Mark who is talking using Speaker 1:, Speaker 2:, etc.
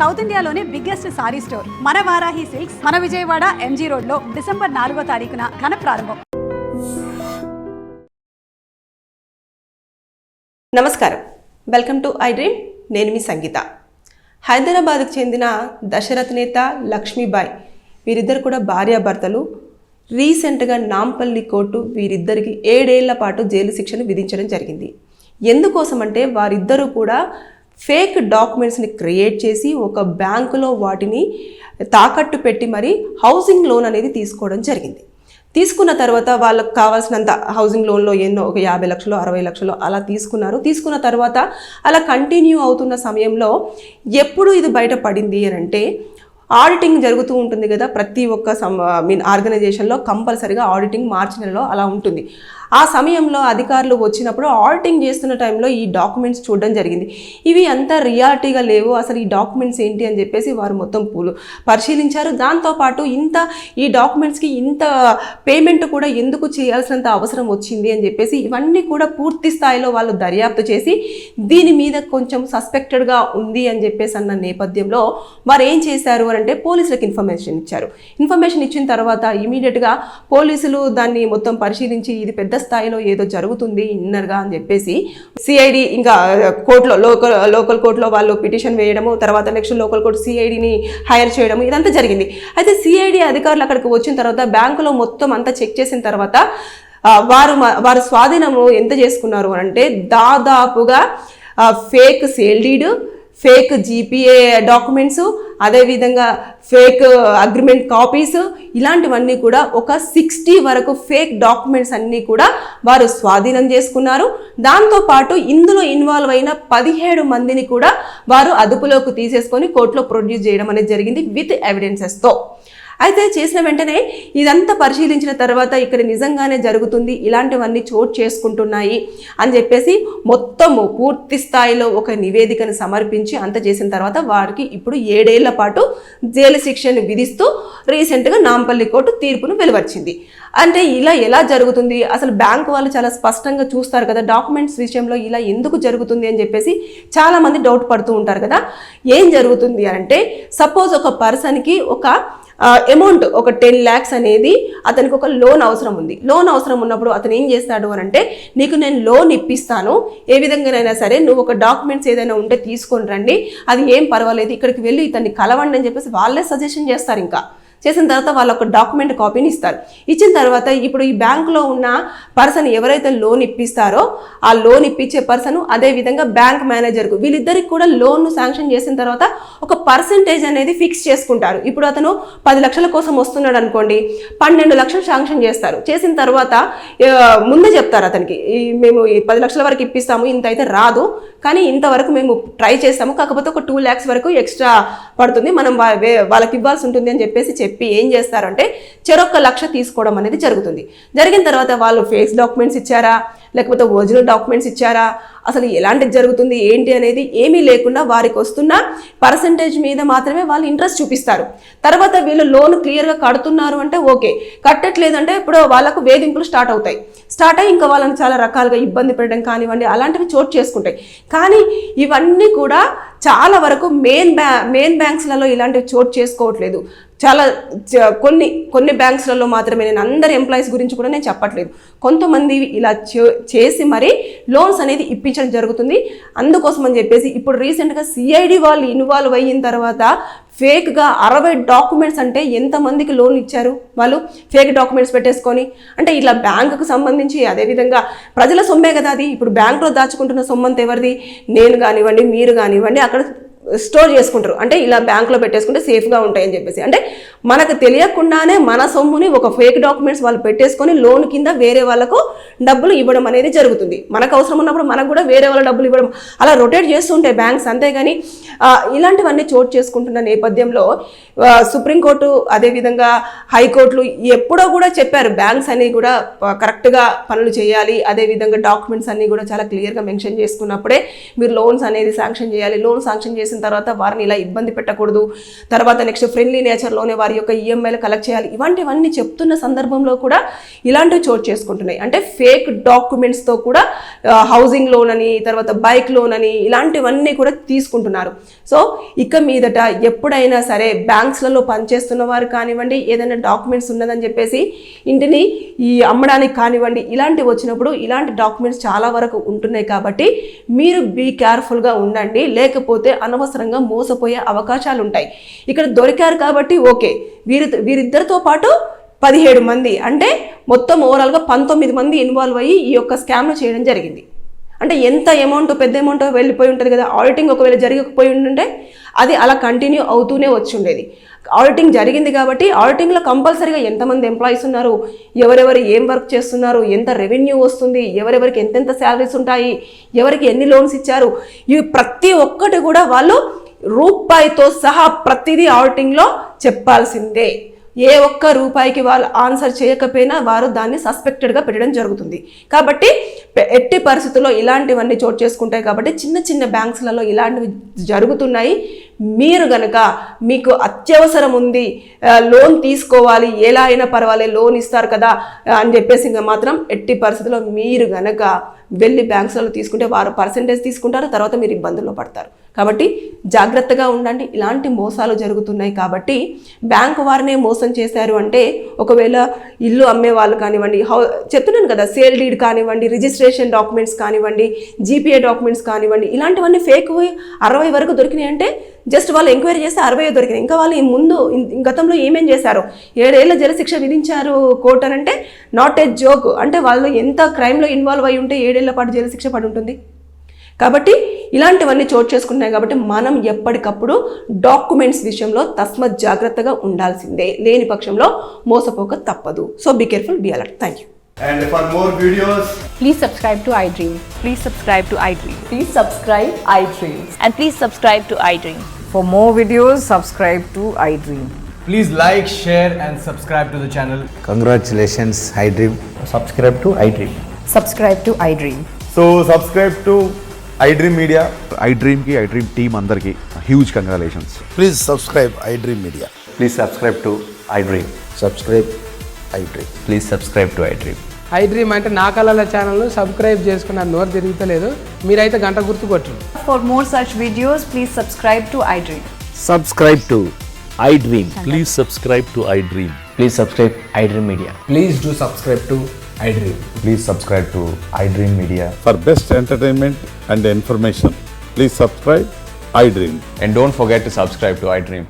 Speaker 1: South ఇండియాలోనే biggest sorry store మన Varahi silks మన విజయవాడ ఎంజీ రోడ్ లో డిసెంబర్ 4వ తారీఖున ఘన ప్రారంభం.
Speaker 2: నమస్కారం, వెల్కమ్ టు ఐ డ్రీమ్. నేను మీ సంగీత. హైదరాబాద్కు చెందిన దశరథ్ నేత లక్ష్మీబాయి వీరిద్దరు కూడా భార్యాభర్తలు. రీసెంట్గా నాంపల్లి కోర్టు వీరిద్దరికి 7 ఏళ్ల పాటు జైలు శిక్షను విధించడం జరిగింది. ఎందుకోసమంటే వారిద్దరూ కూడా ఫేక్ డాక్యుమెంట్స్ని క్రియేట్ చేసి ఒక బ్యాంకులో వాటిని తాకట్టు పెట్టి మరి హౌసింగ్ లోన్ అనేది తీసుకోవడం జరిగింది. తీసుకున్న తర్వాత వాళ్ళకు కావాల్సినంత హౌసింగ్ లోన్లో ఎన్నో ఒక 50 లక్షలు 60 లక్షలు అలా తీసుకున్నారు. తీసుకున్న తర్వాత అలా కంటిన్యూ అవుతున్న సమయంలో ఎప్పుడు ఇది బయటపడింది అని అంటే, ఆడిటింగ్ జరుగుతూ ఉంటుంది కదా, ప్రతి ఒక్క ఆర్గనైజేషన్లో కంపల్సరీగా ఆడిటింగ్ మార్చి నెలలో అలా ఉంటుంది. ఆ సమయంలో అధికారులు వచ్చినప్పుడు ఆడిటింగ్ చేస్తున్న టైంలో ఈ డాక్యుమెంట్స్ చూడడం జరిగింది. ఇవి అంత రియాలిటీగా లేవు, అసలు ఈ డాక్యుమెంట్స్ ఏంటి అని చెప్పేసి వారు మొత్తం పరిశీలించారు. దాంతోపాటు ఈ డాక్యుమెంట్స్కి ఇంత పేమెంట్ కూడా ఎందుకు చేయాల్సినంత అవసరం వచ్చింది అని చెప్పేసి ఇవన్నీ కూడా పూర్తి స్థాయిలో వాళ్ళు దర్యాప్తు చేసి దీని మీద కొంచెం సస్పెక్టెడ్గా ఉంది అని చెప్పేసి అన్న నేపథ్యంలో వారు ఏం చేశారు అంటే పోలీసులకు ఇన్ఫర్మేషన్ ఇచ్చారు. ఇన్ఫర్మేషన్ ఇచ్చిన తర్వాత ఇమీడియట్గా పోలీసులు దాన్ని మొత్తం పరిశీలించి ఇది పెద్ద స్థాయిలో ఏదో జరుగుతుంది ఇన్నర్గా అని చెప్పేసి సిఐడి ఇంకా కోర్టులో లోకల్ కోర్టులో వాళ్ళు పిటిషన్ వేయడము, తర్వాత నెక్స్ట్ లోకల్ కోర్టు సిఐడిని హైర్ చేయడము, ఇదంతా జరిగింది. అయితే సిఐడి అధికారులు అక్కడికి వచ్చిన తర్వాత బ్యాంకులో మొత్తం అంతా చెక్ చేసిన తర్వాత వారు స్వాధీనము ఎంత చేసుకున్నారు అంటే దాదాపుగా fake sale deed, fake GPA documents, అదేవిధంగా ఫేక్ అగ్రిమెంట్ కాపీస్, ఇలాంటివన్నీ కూడా ఒక 60 వరకు ఫేక్ డాక్యుమెంట్స్ అన్నీ కూడా వారు స్వాధీనం చేసుకున్నారు. దాంతోపాటు ఇందులో ఇన్వాల్వ్ అయిన 17 మందిని కూడా వారు అదుపులోకి తీసేసుకొని కోర్టులో ప్రొడ్యూస్ చేయడం అనేది జరిగింది విత్ ఎవిడెన్సెస్తో. అయితే చేసిన వెంటనే ఇదంతా పరిశీలించిన తర్వాత ఇక్కడ నిజంగానే జరుగుతుంది, ఇలాంటివన్నీ చోటు చేసుకుంటున్నాయి అని చెప్పేసి మొత్తము పూర్తి స్థాయిలో ఒక నివేదికను సమర్పించి అంత చేసిన తర్వాత వారికి ఇప్పుడు 7 ఏళ్ల పాటు జైలు శిక్షను విధిస్తూ రీసెంట్గా నాంపల్లి కోర్టు తీర్పును వెలువచ్చింది. అంటే ఇలా ఎలా జరుగుతుంది, అసలు బ్యాంకు వాళ్ళు చాలా స్పష్టంగా చూస్తారు కదా డాక్యుమెంట్స్ విషయంలో ఇలా ఎందుకు జరుగుతుంది అని చెప్పేసి చాలామంది డౌట్ పడుతూ ఉంటారు కదా. ఏం జరుగుతుంది అంటే, సపోజ్ ఒక పర్సన్కి ఒక అమౌంట్ ఒక 10 lakhs అనేది అతనికి ఒక లోన్ అవసరం ఉంది. లోన్ అవసరం ఉన్నప్పుడు అతను ఏం చేస్తాడు అని అంటే, నీకు నేను లోన్ ఇప్పిస్తాను, ఏ విధంగానైనా సరే నువ్వు ఒక డాక్యుమెంట్స్ ఏదైనా ఉంటే తీసుకొని రండి, అది ఏం పర్వాలేదు, ఇక్కడికి వెళ్ళి ఇతన్ని కలవండి అని చెప్పేసి వాళ్ళే సజెషన్ చేస్తారు. ఇంకా చేసిన తర్వాత వాళ్ళు ఒక డాక్యుమెంట్ కాపీని ఇస్తారు. ఇచ్చిన తర్వాత ఇప్పుడు ఈ బ్యాంకులో ఉన్న పర్సన్ ఎవరైతే లోన్ ఇప్పిస్తారో ఆ లోన్ ఇప్పించే పర్సన్, అదేవిధంగా బ్యాంక్ మేనేజర్కు, వీళ్ళిద్దరికి కూడా లోన్ను శాంక్షన్ చేసిన తర్వాత ఒక పర్సంటేజ్ అనేది ఫిక్స్ చేసుకుంటారు. ఇప్పుడు అతను 10 లక్షల కోసం వస్తున్నాడు అనుకోండి, 12 లక్షలు శాంక్షన్ చేస్తారు. చేసిన తర్వాత ముందే చెప్తారు అతనికి, మేము ఈ 10 లక్షల వరకు ఇప్పిస్తాము, ఇంత అయితే రాదు, కానీ ఇంతవరకు మేము ట్రై చేస్తాము, కాకపోతే ఒక 2 lakhs వరకు ఎక్స్ట్రా పడుతుంది, మనం వాళ్ళకి ఇవ్వాల్సి ఉంటుంది అని చెప్పి ఏం చేస్తారంటే చెరొక్క 1 లక్ష తీసుకోవడం అనేది జరుగుతుంది. జరిగిన తర్వాత వాళ్ళు ఫేక్ డాక్యుమెంట్స్ ఇచ్చారా లేకపోతే ఒరిజినల్ డాక్యుమెంట్స్ ఇచ్చారా, అసలు ఎలాంటిది జరుగుతుంది ఏంటి అనేది ఏమీ లేకుండా వారికి వస్తున్న పర్సంటేజ్ మీద మాత్రమే వాళ్ళు ఇంట్రెస్ట్ చూపిస్తారు. తర్వాత వీళ్ళు లోన్ క్లియర్గా కడుతున్నారు అంటే ఓకే, కట్టట్లేదంటే ఇప్పుడు వాళ్ళకు వేధింపులు స్టార్ట్ అయ్యి ఇంకా వాళ్ళని చాలా రకాలుగా ఇబ్బంది పెట్టడం కానివ్వండి, అలాంటివి చోటు చేసుకుంటాయి. కానీ ఇవన్నీ కూడా చాలా వరకు మెయిన్ బ్యాంక్స్లలో ఇలాంటివి చోటు చేసుకోవట్లేదు. చాలా కొన్ని బ్యాంక్స్లలో మాత్రమే, నేను అందరి ఎంప్లాయీస్ గురించి కూడా నేను చెప్పట్లేదు, కొంతమంది ఇలా చేసి మరి లోన్స్ అనేది ఇప్పించడం జరుగుతుంది. అందుకోసం అని చెప్పేసి ఇప్పుడు రీసెంట్గా సిఐడి వాళ్ళు ఇన్వాల్వ్ అయిన తర్వాత ఫేక్గా 60 డాక్యుమెంట్స్, అంటే ఎంతమందికి లోన్ ఇచ్చారు వాళ్ళు ఫేక్ డాక్యుమెంట్స్ పెట్టేసుకొని. అంటే ఇలా బ్యాంకుకు సంబంధించి, అదేవిధంగా ప్రజల సొమ్మే కదా అది, ఇప్పుడు బ్యాంకులో దాచుకుంటున్న సొమ్మంత ఎవరిది, నేను కానివ్వండి మీరు కానివ్వండి అక్కడ స్టోర్ చేసుకుంటారు. అంటే ఇలా బ్యాంకులో పెట్టేసుకుంటే సేఫ్గా ఉంటాయని చెప్పేసి, అంటే మనకు తెలియకుండానే మన సొమ్ముని ఒక ఫేక్ డాక్యుమెంట్స్ వాళ్ళు పెట్టేసుకొని లోన్ కింద వేరే వాళ్ళకు డబ్బులు ఇవ్వడం అనేది జరుగుతుంది. మనకు అవసరం ఉన్నప్పుడు మనకు కూడా వేరే వాళ్ళ డబ్బులు ఇవ్వడం, అలా రొటేట్ చేస్తుంటాయి బ్యాంక్స్. అంతేగాని ఇలాంటివన్నీ చోటు చేసుకుంటున్న నేపథ్యంలో సుప్రీంకోర్టు, అదేవిధంగా హైకోర్టులు ఎప్పుడో కూడా చెప్పారు బ్యాంక్స్ అన్ని కూడా కరెక్ట్గా పనులు చేయాలి, అదేవిధంగా డాక్యుమెంట్స్ అన్ని కూడా చాలా క్లియర్గా మెన్షన్ చేసుకున్నప్పుడే మీరు లోన్స్ అనేది శాంక్షన్ చేయాలి. లోన్ శాంక్షన్ చేసిన తర్వాత వారిని ఇలా ఇబ్బంది పెట్టకూడదు. తర్వాత నెక్స్ట్ ఫ్రెండ్లీ నేచర్లోనే వారి వారి యొక్క ఈఎంఐలు కలెక్ట్ చేయాలి, ఇవన్నీ చెప్తున్న సందర్భంలో కూడా ఇలాంటివి చోటు చేసుకుంటున్నాయి. అంటే ఫేక్ డాక్యుమెంట్స్తో కూడా హౌసింగ్ లోన్ అని, తర్వాత బైక్ లోన్ అని ఇలాంటివన్నీ కూడా తీసుకుంటున్నారు. సో ఇక మీదట ఎప్పుడైనా సరే బ్యాంక్స్లలో పనిచేస్తున్న వారు కానివ్వండి, ఏదైనా డాక్యుమెంట్స్ ఉన్నదని చెప్పేసి ఇంటిని అమ్మడానికి కానివ్వండి, ఇలాంటివి వచ్చినప్పుడు ఇలాంటి డాక్యుమెంట్స్ చాలా వరకు ఉంటున్నాయి. కాబట్టి మీరు బీ కేర్ఫుల్గా ఉండండి, లేకపోతే అనవసరంగా మోసపోయే అవకాశాలు ఉంటాయి. ఇక్కడ దొరికారు కాబట్టి ఓకే, వీరిద్దరితో పాటు 17 మంది, అంటే మొత్తం ఓవరాల్గా 19 మంది ఇన్వాల్వ్ అయ్యి ఈ యొక్క స్కామ్ను చేయడం జరిగింది. అంటే ఎంత అమౌంట్, పెద్ద అమౌంట్ వెళ్ళిపోయి ఉంటుంది కదా. ఆడిటింగ్ ఒకవేళ జరగకపోయి ఉంటే అది అలా కంటిన్యూ అవుతూనే వచ్చి ఉండేది. ఆడిటింగ్ జరిగింది కాబట్టి ఆడిటింగ్లో కంపల్సరీగా ఎంతమంది ఎంప్లాయీస్ ఉన్నారు, ఎవరెవరు ఏం వర్క్ చేస్తున్నారు, ఎంత రెవెన్యూ వస్తుంది, ఎవరెవరికి ఎంతెంత శాలరీస్ ఉంటాయి, ఎవరికి ఎన్ని లోన్స్ ఇచ్చారు, ఇవి ప్రతి ఒక్కటి కూడా వాళ్ళు రూపాయితో సహా ప్రతిదీ ఆడిటింగ్లో చెప్పాల్సిందే. ఏ ఒక్క రూపాయికి వాళ్ళు ఆన్సర్ చేయకపోయినా వారు దాన్ని సస్పెక్టెడ్గా పెట్టడం జరుగుతుంది. కాబట్టి ఎట్టి పరిస్థితుల్లో ఇలాంటివన్నీ చోటు చేసుకుంటాయి. కాబట్టి చిన్న చిన్న బ్యాంక్స్లలో ఇలాంటివి జరుగుతున్నాయి. మీరు గనక మీకు అత్యవసరం ఉంది, లోన్ తీసుకోవాలి, ఎలా అయినా పర్వాలేదు లోన్ ఇస్తారు కదా అని చెప్పేసి ఇంకా మాత్రం ఎట్టి పరిస్థితుల్లో మీరు గనక వెళ్ళి బ్యాంక్స్లలో తీసుకుంటే వారు పర్సెంటేజ్ తీసుకుంటారు, తర్వాత మీరు ఇబ్బందుల్లో పడతారు. కాబట్టి జాగ్రత్తగా ఉండండి. ఇలాంటి మోసాలు జరుగుతున్నాయి కాబట్టి బ్యాంకు వారినే మోసం చేశారు అంటే, ఒకవేళ ఇల్లు అమ్మే వాళ్ళు కానివ్వండి, చెప్తున్నాను కదా, సేల్ డీడ్ కానివ్వండి, రిజిస్ట్రేషన్ డాక్యుమెంట్స్ కానివ్వండి, జీపీఏ డాక్యుమెంట్స్ కానివ్వండి, ఇలాంటివన్నీ ఫేక్ 60 వరకు దొరికినాయి. అంటే జస్ట్ వాళ్ళు ఎంక్వైరీ చేస్తే 60 దొరికినాయి. ఇంకా వాళ్ళు ముందు గతంలో ఏమేం చేశారు, 7 ఏళ్ల జైలు శిక్ష విధించారు కోర్టు అని అంటే నాట్ ఏ జోక్. అంటే వాళ్ళు ఎంత క్రైమ్లో ఇన్వాల్వ్ అయి ఉంటే 7 ఏళ్ల పాటు జైలు శిక్ష పడి ఉంటుంది. కాబట్టి ఇలాంటివన్నీ చోటు చేసుకుంటున్నాయి. కాబట్టి మనం ఎప్పటికప్పుడు డాక్యుమెంట్స్ విషయంలో తస్మత్ జాగ్రత్తగా ఉండాల్సిందే, లేని పక్షంలో మోసపోక తప్పదు. So be careful, be alert. Thank you.
Speaker 3: And for more videos,
Speaker 4: Please subscribe to iDream.
Speaker 5: Please subscribe to iDream.
Speaker 4: Please subscribe iDream.
Speaker 5: And please subscribe to iDream.
Speaker 4: For more videos, subscribe to iDream.
Speaker 3: please like, share and subscribe to the channel.
Speaker 6: Congratulations, iDream.
Speaker 7: Subscribe to iDream.
Speaker 4: Subscribe to iDream.
Speaker 3: So subscribe to iDream Media.
Speaker 8: iDream team andarki huge congratulations.
Speaker 9: Please subscribe iDream Media.
Speaker 7: Please subscribe to iDream.
Speaker 9: Subscribe iDream.
Speaker 7: Please subscribe to iDream.
Speaker 10: iDream అంటే నా కళల ఛానల్ను subscribe చేసుకున్న నోరు తిరుగుతలేదు, మీరైతే గంట గుర్తు కొట్టండి.
Speaker 5: For more such videos, please subscribe to iDream.
Speaker 7: Subscribe to iDream.
Speaker 11: Please subscribe to iDream.
Speaker 7: Please subscribe iDream Media.
Speaker 10: Please do subscribe to iDream.
Speaker 6: Please subscribe to iDream Media.
Speaker 11: For best entertainment and information, please subscribe iDream.
Speaker 7: And don't forget to subscribe to iDream.